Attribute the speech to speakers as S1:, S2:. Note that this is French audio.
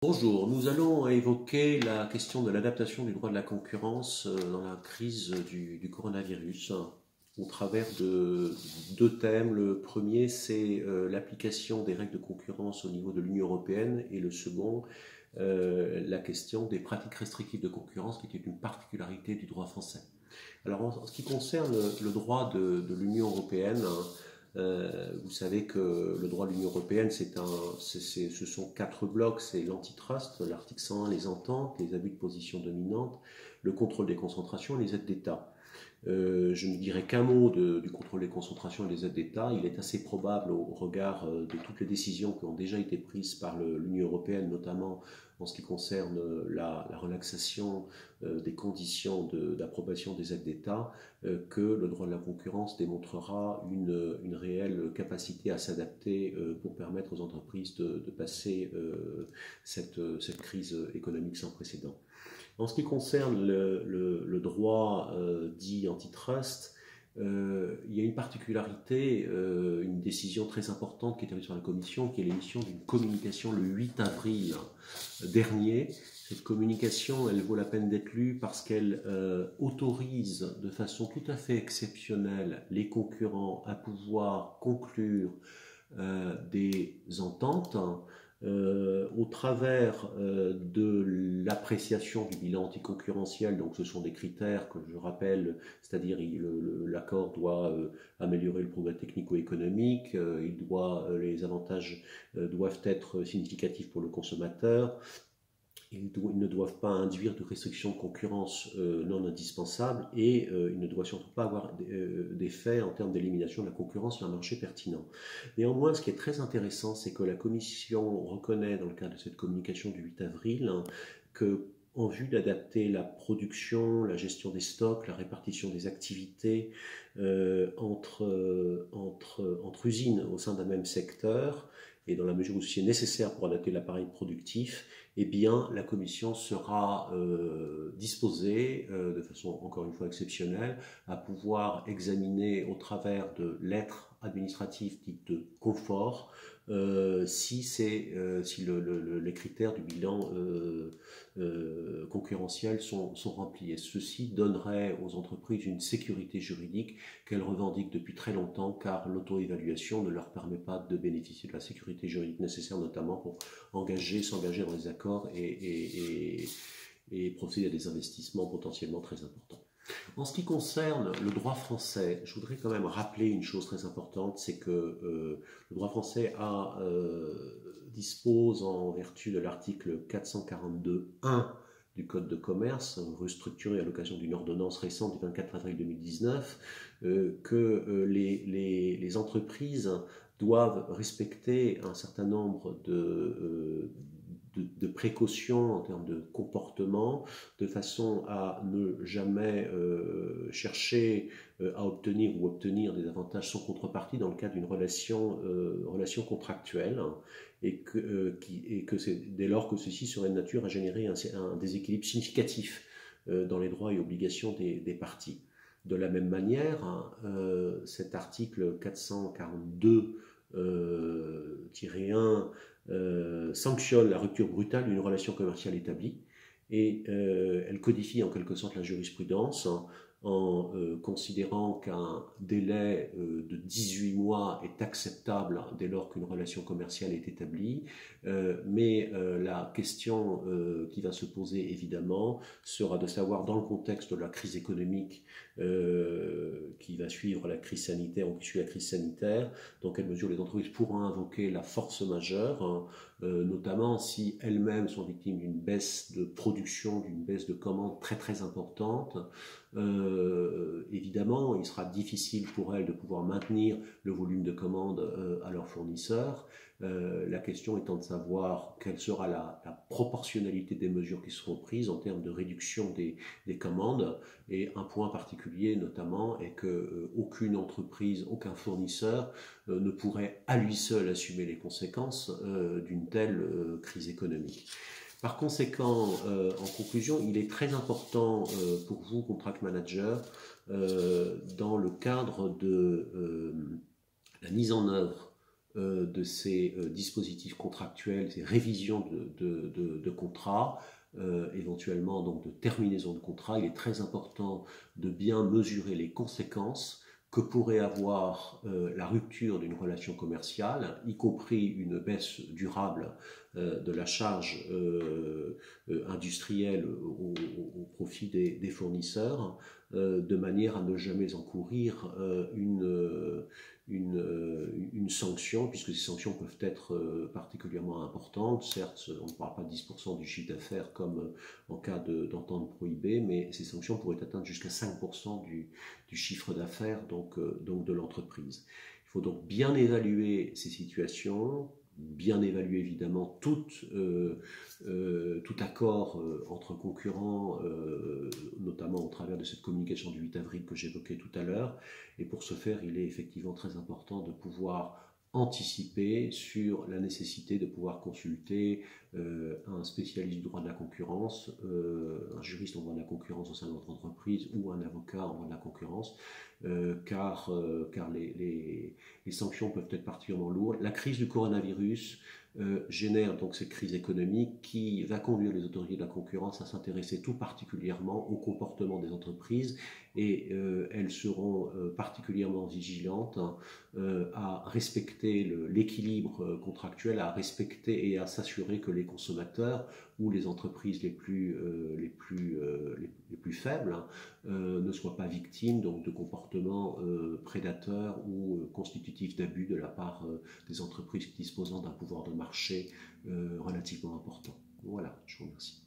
S1: Bonjour, nous allons évoquer la question de l'adaptation du droit de la concurrence dans la crise du coronavirus au travers de deux thèmes. Le premier, c'est l'application des règles de concurrence au niveau de l'Union européenne et le second, la question des pratiques restrictives de concurrence qui est une particularité du droit français. Alors en ce qui concerne le droit de l'Union européenne, vous savez que le droit de l'Union européenne, ce sont quatre blocs, c'est l'antitrust, l'article 101, les ententes, les abus de position dominante, le contrôle des concentrations et les aides d'État. Je ne dirais qu'un mot du contrôle des concentrations et des aides d'État. Il est assez probable, au regard de toutes les décisions qui ont déjà été prises par l'Union européenne, notamment en ce qui concerne la relaxation des conditions d'approbation des aides d'État, que le droit de la concurrence démontrera une réelle capacité à s'adapter pour permettre aux entreprises de passer cette crise économique sans précédent. En ce qui concerne le droit dit antitrust, il y a une particularité, une décision très importante qui est prise par la Commission, qui est l'émission d'une communication le 8 avril dernier. Cette communication, elle vaut la peine d'être lue parce qu'elle autorise de façon tout à fait exceptionnelle les concurrents à pouvoir conclure des ententes au travers de l'appréciation du bilan anticoncurrentiel. Donc ce sont des critères que je rappelle, c'est-à-dire l'accord doit améliorer le progrès technico-économique, les avantages doivent être significatifs pour le consommateur. Ils ne doivent pas induire de restrictions de concurrence non indispensables et ils ne doivent surtout pas avoir d'effet en termes d'élimination de la concurrence sur un marché pertinent. Néanmoins, ce qui est très intéressant, c'est que la Commission reconnaît, dans le cadre de cette communication du 8 avril, que en vue d'adapter la production, la gestion des stocks, la répartition des activités entre usines au sein d'un même secteur, et dans la mesure où c'est nécessaire pour adapter l'appareil productif, eh bien, la Commission sera disposée, de façon encore une fois exceptionnelle, à pouvoir examiner au travers de lettres administratives dites de confort si les critères du bilan concurrentiel sont remplis. Et ceci donnerait aux entreprises une sécurité juridique qu'elles revendiquent depuis très longtemps, car l'auto-évaluation ne leur permet pas de bénéficier de la sécurité juridique nécessaire, notamment pour s'engager dans les accords et procéder à des investissements potentiellement très importants. En ce qui concerne le droit français, je voudrais quand même rappeler une chose très importante, c'est que le droit français dispose, en vertu de l'article 442.1 du Code de commerce, restructuré à l'occasion d'une ordonnance récente du 24 avril 2019, que les entreprises doivent respecter un certain nombre de précautions en termes de comportement, de façon à ne jamais chercher à obtenir des avantages sans contrepartie dans le cadre d'une relation contractuelle, et que c'est dès lors que ceci serait de nature à générer un déséquilibre significatif dans les droits et obligations des parties. De la même manière, cet article 442-1 sanctionne la rupture brutale d'une relation commerciale établie, et elle codifie en quelque sorte la jurisprudence en considérant qu'un délai de 18 mois est acceptable dès lors qu'une relation commerciale est établie, mais la question qui va se poser évidemment sera de savoir, dans le contexte de la crise économique qui va suivre la crise sanitaire ou qui suit la crise sanitaire, dans quelle mesure les entreprises pourront invoquer la force majeure, notamment si elles-mêmes sont victimes d'une baisse de production, d'une baisse de commandes très très importante. Évidemment, il sera difficile pour elles de pouvoir maintenir le volume de commandes à leurs fournisseurs. La question étant de savoir quelle sera la proportionnalité des mesures qui seront prises en termes de réduction des commandes. Et un point particulier notamment est que aucune entreprise, aucun fournisseur ne pourrait à lui seul assumer les conséquences d'une telle crise économique. Par conséquent, en conclusion, il est très important pour vous, contract manager, dans le cadre de la mise en œuvre de ces dispositifs contractuels, ces révisions de contrats, éventuellement donc de terminaison de contrat, il est très important de bien mesurer les conséquences que pourrait avoir la rupture d'une relation commerciale, y compris une baisse durable de la charge industrielle au profit des fournisseurs, de manière à ne jamais encourir une sanction, puisque ces sanctions peuvent être particulièrement importantes. Certes, on ne parle pas de 10% du chiffre d'affaires comme en cas d'entente prohibée, mais ces sanctions pourraient atteindre jusqu'à 5% du chiffre d'affaires donc de l'entreprise. Il faut donc bien évaluer ces situations, bien évaluer évidemment tout accord entre concurrents, notamment au travers de cette communication du 8 avril que j'évoquais tout à l'heure. Et pour ce faire, il est effectivement très important de pouvoir anticiper sur la nécessité de pouvoir consulter un spécialiste du droit de la concurrence, un juriste en droit de la concurrence au sein de notre entreprise ou un avocat en droit de la concurrence, car les sanctions peuvent être particulièrement lourdes. La crise du coronavirus génère donc cette crise économique qui va conduire les autorités de la concurrence à s'intéresser tout particulièrement au comportement des entreprises et elles seront particulièrement vigilantes à respecter l'équilibre contractuel, à respecter et à s'assurer que les consommateurs ou les entreprises les plus faibles ne soient pas victimes donc, de comportements prédateurs ou constitutifs d'abus de la part des entreprises disposant d'un pouvoir de marché relativement important. Voilà, je vous remercie.